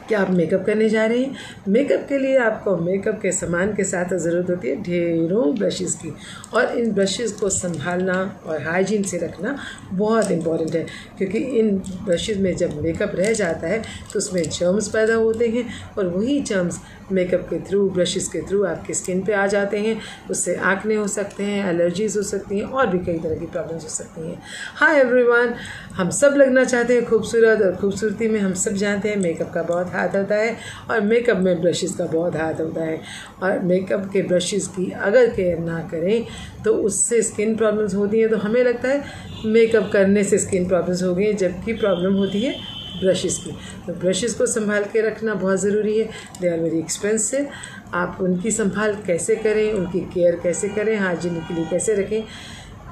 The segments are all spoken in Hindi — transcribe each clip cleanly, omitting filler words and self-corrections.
क्या आप मेकअप करने जा रहे हैं? मेकअप के लिए आपको मेकअप के सामान के साथ ज़रूरत होती है ढेरों ब्रशेस की, और इन ब्रशेस को संभालना और हाइजीन से रखना बहुत इम्पॉर्टेंट है, क्योंकि इन ब्रशेस में जब मेकअप रह जाता है तो उसमें जर्म्स पैदा होते हैं, और वही जर्म्स मेकअप के थ्रू, ब्रशेस के थ्रू आपकी स्किन पे आ जाते हैं। उससे एक्ने हो सकते हैं, एलर्जीज़ हो सकती हैं, और भी कई तरह की प्रॉब्लम्स हो सकती हैं। हाय एवरीवन, हम सब लगना चाहते हैं खूबसूरत, और खूबसूरती में हम सब जानते हैं मेकअप का बहुत हाथ होता है, और मेकअप में ब्रशेस का बहुत हाथ होता है। और मेकअप के ब्रशेस की अगर केयर ना करें तो उससे स्किन प्रॉब्लम्स होती हैं। तो हमें लगता है मेकअप करने से स्किन प्रॉब्लम्स हो गई, जबकि प्रॉब्लम होती है ब्रशेस की। तो ब्रशेस को संभाल के रखना बहुत ज़रूरी है। They are very expensive. आप उनकी संभाल कैसे करें, उनकी केयर कैसे करें, हाइजीन के लिए कैसे रखें,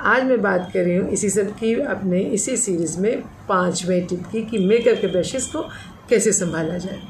आज मैं बात कर रही हूँ इसी सब की अपने इसी सीरीज़ में 5वें टिप की कि मेकअप के ब्रशेस को कैसे संभाला जाए।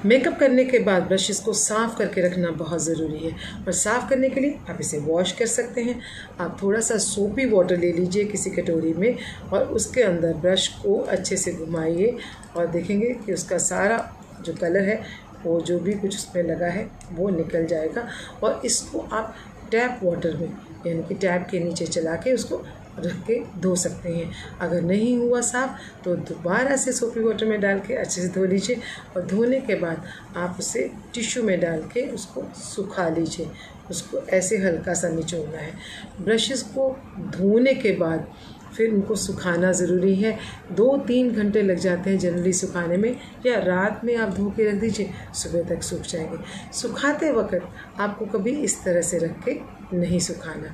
मेकअप करने के बाद ब्रशेस को साफ़ करके रखना बहुत ज़रूरी है, और साफ़ करने के लिए आप इसे वॉश कर सकते हैं। आप थोड़ा सा सोपी वाटर ले लीजिए किसी कटोरी में, और उसके अंदर ब्रश को अच्छे से घुमाइए, और देखेंगे कि उसका सारा जो कलर है, वो जो भी कुछ उसमें लगा है वो निकल जाएगा। और इसको आप टैप वाटर में, यानी कि टैप के नीचे चला के उसको रख के धो सकते हैं। अगर नहीं हुआ साफ़ तो दोबारा से सोपी वाटर में डाल के अच्छे से धो लीजिए, और धोने के बाद आप उसे टिश्यू में डाल के उसको सुखा लीजिए। उसको ऐसे हल्का सा निचोड़ना है। ब्रशेस को धोने के बाद फिर उनको सुखाना ज़रूरी है। 2-3 घंटे लग जाते हैं जनरली सुखाने में, या रात में आप धो के रख दीजिए, सुबह तक सूख जाएंगे। सुखाते वक्त आपको कभी इस तरह से रख के नहीं सुखाना,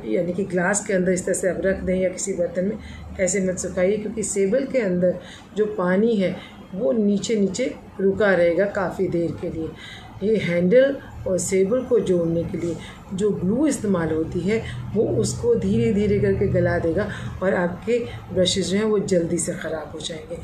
यानी कि ग्लास के अंदर इस तरह से आप रख दें या किसी बर्तन में, ऐसे मत सुखाइए, क्योंकि सेबल के अंदर जो पानी है वो नीचे नीचे रुका रहेगा काफ़ी देर के लिए। ये हैंडल और सेबल को जोड़ने के लिए जो ग्लू इस्तेमाल होती है वो उसको धीरे धीरे करके गला देगा, और आपके ब्रशेस जो हैं वो जल्दी से ख़राब हो जाएंगे।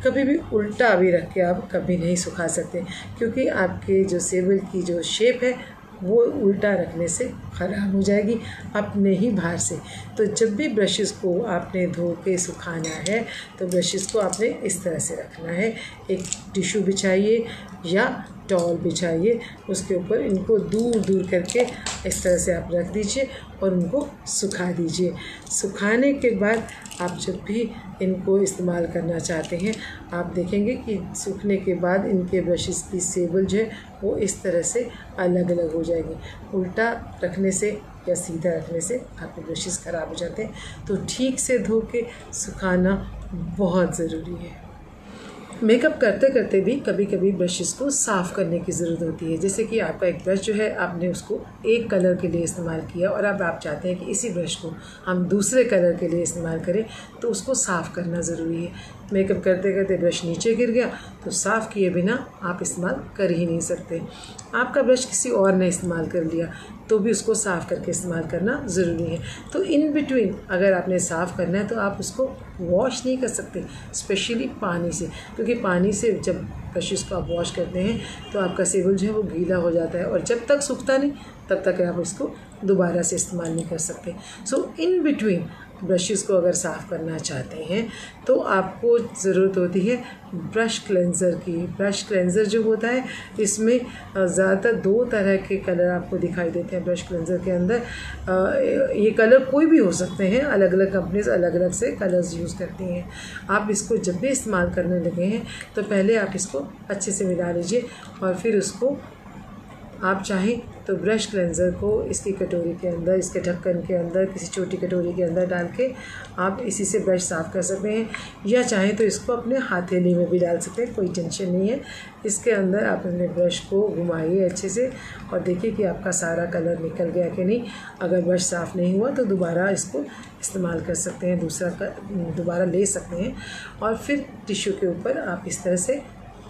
कभी भी उल्टा भी रख के आप कभी नहीं सुखा सकते, क्योंकि आपके जो सेबल की जो शेप है वो उल्टा रखने से ख़राब हो जाएगी अपने ही भार से। तो जब भी ब्रशेस को आपने धो के सुखाना है तो ब्रशेस को आपने इस तरह से रखना है। एक टिश्यू बिछाइए या टॉवल बिछाइए, उसके ऊपर इनको दूर दूर करके इस तरह से आप रख दीजिए और उनको सुखा दीजिए। सुखाने के बाद आप जब भी इनको इस्तेमाल करना चाहते हैं, आप देखेंगे कि सूखने के बाद इनके ब्रशेस की सेबल जो है वो इस तरह से अलग अलग हो जाएगी। उल्टा रखने से या सीधा रखने से आपके ब्रशेस ख़राब हो जाते हैं। तो ठीक से धो के सुखाना बहुत ज़रूरी है। मेकअप करते करते भी कभी कभी ब्रशेस को साफ़ करने की ज़रूरत होती है। जैसे कि आपका एक ब्रश जो है आपने उसको एक कलर के लिए इस्तेमाल किया, और अब आप चाहते हैं कि इसी ब्रश को हम दूसरे कलर के लिए इस्तेमाल करें, तो उसको साफ़ करना ज़रूरी है। मेकअप करते करते ब्रश नीचे गिर गया तो साफ़ किए बिना आप इस्तेमाल कर ही नहीं सकते। आपका ब्रश किसी और ने इस्तेमाल कर लिया तो भी उसको साफ़ करके इस्तेमाल करना ज़रूरी है। तो इन बिटवीन अगर आपने साफ़ करना है तो आप उसको वॉश नहीं कर सकते, स्पेशली पानी से, क्योंकि पानी से जब ब्रशेस को आप वॉश करते हैं तो आपका सेबल जो है वो गीला हो जाता है, और जब तक सूखता नहीं तब तक आप इसको दोबारा से इस्तेमाल नहीं कर सकते। सो इन बिटवीन ब्रशेस को अगर साफ़ करना चाहते हैं तो आपको ज़रूरत होती है ब्रश क्लेंज़र की। ब्रश क्लेंज़र जो होता है इसमें ज़्यादातर 2 तरह के कलर आपको दिखाई देते हैं ब्रश क्लेंज़र के अंदर। ये कलर कोई भी हो सकते हैं, अलग अलग कंपनीज अलग अलग से कलर्स यूज़ करती हैं। आप इसको जब भी इस्तेमाल करने लगे हैं तो पहले आप इसको अच्छे से मिला लीजिए, और फिर उसको आप चाहें तो ब्रश क्लेंज़र को इसकी कटोरी के अंदर, इसके ढक्कन के अंदर, किसी छोटी कटोरी के अंदर डाल के आप इसी से ब्रश साफ़ कर सकते हैं, या चाहें तो इसको अपने हथेली में भी डाल सकते हैं, कोई टेंशन नहीं है। इसके अंदर आप अपने ब्रश को घुमाइए अच्छे से और देखिए कि आपका सारा कलर निकल गया कि नहीं। अगर ब्रश साफ़ नहीं हुआ तो दोबारा इसको इस्तेमाल कर सकते हैं, दोबारा ले सकते हैं, और फिर टिश्यू के ऊपर आप इस तरह से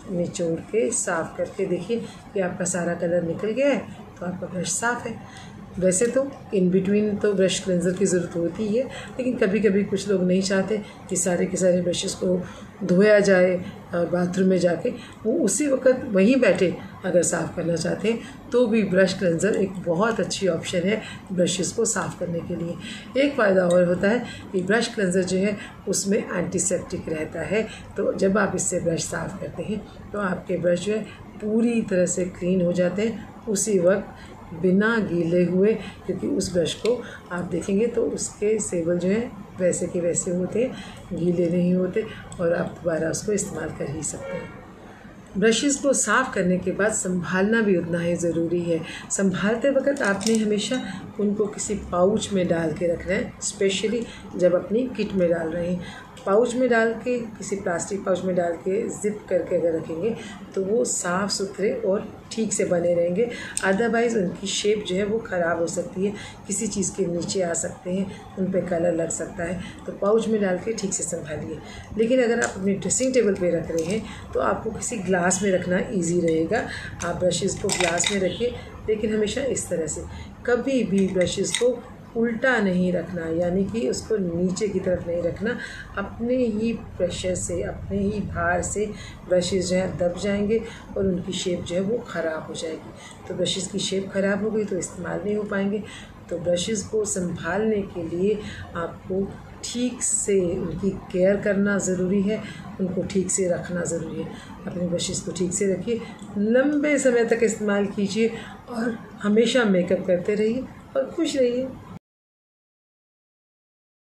निचोड़ के साफ़ करके देखिए कि आपका सारा कलर निकल गया है तो आपका ब्रश साफ़ है। वैसे तो इन बिटवीन तो ब्रश क्लेंजर की ज़रूरत होती है, लेकिन कभी कभी कुछ लोग नहीं चाहते कि सारे के सारे ब्रशेस को धोया जाए और बाथरूम में जाके वो उसी वक्त वहीं बैठे अगर साफ़ करना चाहते हैं तो भी ब्रश क्लेंजर एक बहुत अच्छी ऑप्शन है ब्रशेस को साफ़ करने के लिए। एक फ़ायदा और होता है कि ब्रश क्लेंजर जो है उसमें एंटीसेप्टिक रहता है, तो जब आप इससे ब्रश साफ़ करते हैं तो आपके ब्रश जो है पूरी तरह से क्लीन हो जाते हैं उसी वक्त बिना गीले हुए, क्योंकि उस ब्रश को आप देखेंगे तो उसके सेबल जो है वैसे के वैसे होते हैं, गीले नहीं होते और आप दोबारा उसको इस्तेमाल कर ही सकते हैं। ब्रशेस को साफ़ करने के बाद संभालना भी उतना ही ज़रूरी है। संभालते वक्त आपने हमेशा उनको किसी पाउच में डाल के रखना है, स्पेशली जब अपनी किट में डाल रहे हैं। पाउच में डाल के, किसी प्लास्टिक पाउच में डाल के ज़िप करके अगर रखेंगे तो वो साफ़ सुथरे और ठीक से बने रहेंगे। अदरवाइज़ उनकी शेप जो है वो ख़राब हो सकती है, किसी चीज़ के नीचे आ सकते हैं, उन पे कलर लग सकता है। तो पाउच में डाल के ठीक से संभालिए। लेकिन अगर आप अपनी ड्रेसिंग टेबल पे रख रहे हैं तो आपको किसी ग्लास में रखना ईजी रहेगा। आप ब्रशेज़ को ग्लास में रखिए, लेकिन हमेशा इस तरह से कभी भी ब्रशेज़ को उल्टा नहीं रखना, यानी कि उसको नीचे की तरफ नहीं रखना। अपने ही प्रेशर से, अपने ही भार से ब्रशेज़ जो है दब जाएंगे और उनकी शेप जो है वो ख़राब हो जाएगी। तो ब्रशेज़ की शेप ख़राब हो गई तो इस्तेमाल नहीं हो पाएंगे। तो ब्रशेज़ को संभालने के लिए आपको ठीक से उनकी केयर करना ज़रूरी है, उनको ठीक से रखना ज़रूरी है। अपने ब्रशेज़ को ठीक से रखिए, लंबे समय तक इस्तेमाल कीजिए और हमेशा मेकअप करते रहिए और खुश रहिए।